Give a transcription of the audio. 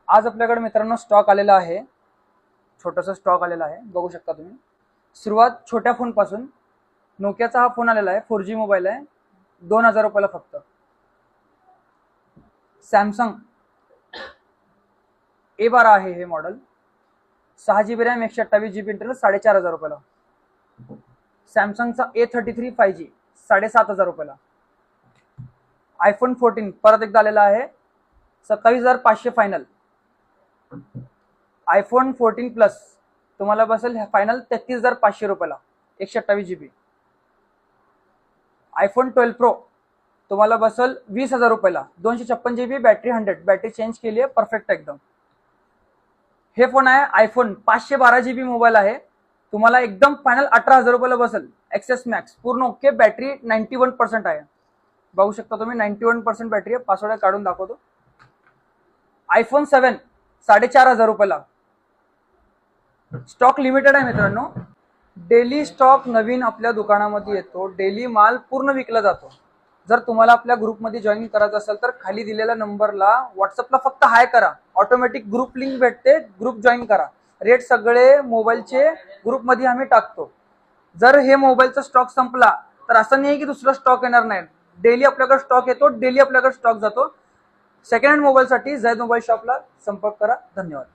आज आपल्याकडे मित्रांनो स्टॉक आलेला आहे, छोटासा स्टॉक आलेला आहे, बघू शकता तुम्ही। सुरुवात छोट्या फोन पासून। नोकियाचा हा फोन आलेला आहे, 4G मोबाईल आहे, 2000 रुपयाला फक्त। सॅमसंग A12 आहे हे model, 6GB RAM, 128GB internal, 4500 रुपयाला। सॅमसंगचा A33 5G 7500 रुपयाला। आयफोन 14 परत एकदा आलेला आहे, 27500 फायनल। आयफोन 14 प्लस तुम्हाला बसेल फायनल 33500 रुपयाला, 128GB। आयफोन 12 प्रो तुम्हाला बसेल 20000 रुपयाला, 256GB, बॅटरी 100, बॅटरी चेंज केली आहे, परफेक्ट एकदम। हे फोन आहे आयफोन, 512GB मोबाईल आहे, तुम्हाला एकदम फायनल 18000 रुपयाला बसेल। एक्सेस मॅक्स पूर्ण ओके, बॅटरी 91% आहे, बघू शकता तुम्ही, 91% बॅटरी आहे। पासवर्ड काढून दाखवतो। आयफोन 7 4500 रुपयाला, स्टॉक लिमिटेड आहे मित्रांनो। डेली स्टॉक नवीन आपल्या दुकानामध्ये येतो, डेली माल पूर्ण विकला जातो। जर तुम्हाला आपल्या ग्रुपमध्ये जॉईन करायचं असेल तर खाली दिलेल्या नंबरला व्हॉट्सअपला फक्त हाय करा, ऑटोमॅटिक ग्रुप लिंक भेटते, ग्रुप जॉईन करा। रेट सगळे मोबाईलचे ग्रुपमध्ये आम्ही टाकतो। जर हे मोबाईलचा स्टॉक संपला तर असं नाही की दुसरा स्टॉक येणार नाही, डेली आपल्याकडे स्टॉक येतो, डेली आपल्याकडे स्टॉक जातो। सेकंड हँड मोबाईलसाठी जैद मोबाईल शॉपला संपर्क करा। धन्यवाद।